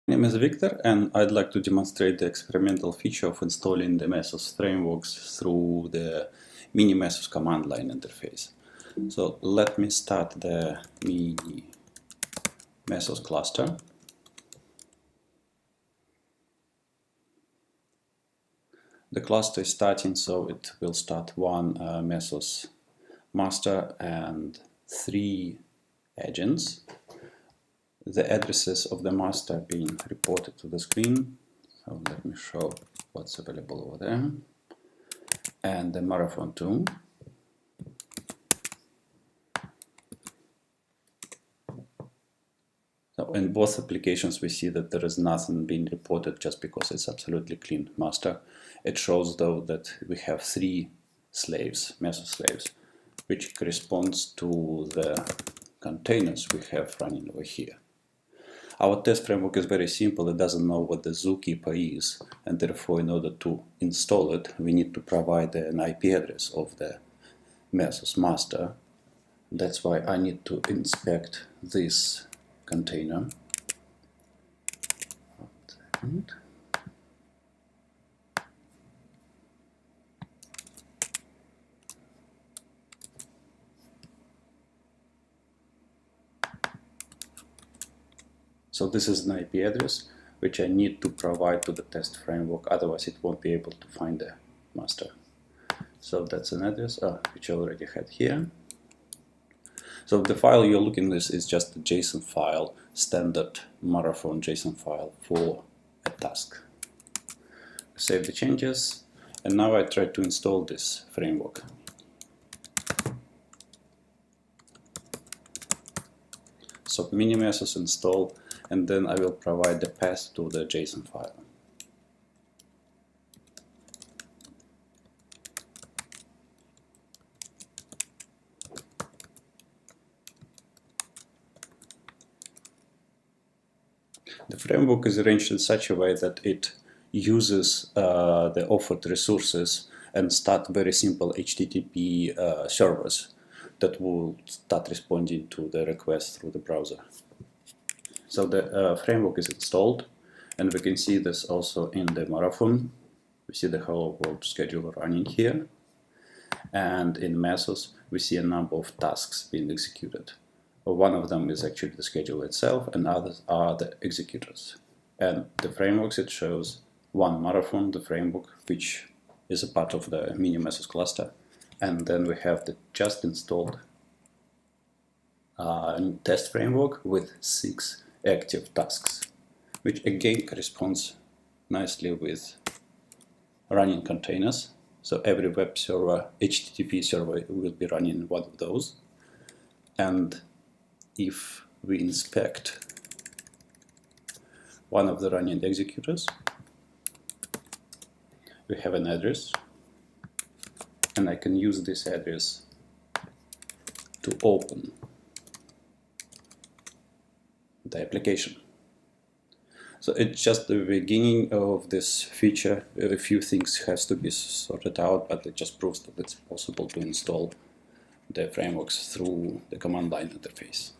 My name is Victor, and I'd like to demonstrate the experimental feature of installing the Mesos frameworks through the Mini Mesos command line interface. So let me start the Mini Mesos cluster. The cluster is starting, so it will start one Mesos master and 3 agents. The addresses of the master are being reported to the screen. So let me show what's available over there. And the Marathon 2. So in both applications we see that there is nothing being reported just because it's absolutely clean master. It shows though that we have 3 slaves, Mesos slaves, which corresponds to the containers we have running over here. Our test framework is very simple. It doesn't know what the zookeeper is, and therefore in order to install it we need to provide an IP address of the Mesos master. That's why I need to inspect this container. So this is an IP address which I need to provide to the test framework, otherwise it won't be able to find the master. So that's an address which I already had here. So the file you're looking at this is just a JSON file, standard Marathon JSON file for a task. Save the changes, and now I try to install this framework. So Mini Mesos install, and then I will provide the path to the JSON file. The framework is arranged in such a way that it uses the offered resources and start very simple HTTP servers that will start responding to the request through the browser. So the framework is installed, and we can see this also in the Marathon. We see the Hello World scheduler running here, and in Mesos we see a number of tasks being executed. One of them is actually the schedule itself, and others are the executors. And the frameworks, it shows one Marathon, the framework, which is a part of the Mini Mesos cluster, and then we have the just installed test framework with 6 active tasks, which again corresponds nicely with running containers. So every web server, HTTP server, will be running one of those. And if we inspect one of the running executors, we have an address, and I can use this address to open the application. So it's just the beginning of this feature. A few things has to be sorted out, but it just proves that it's possible to install the frameworks through the command line interface.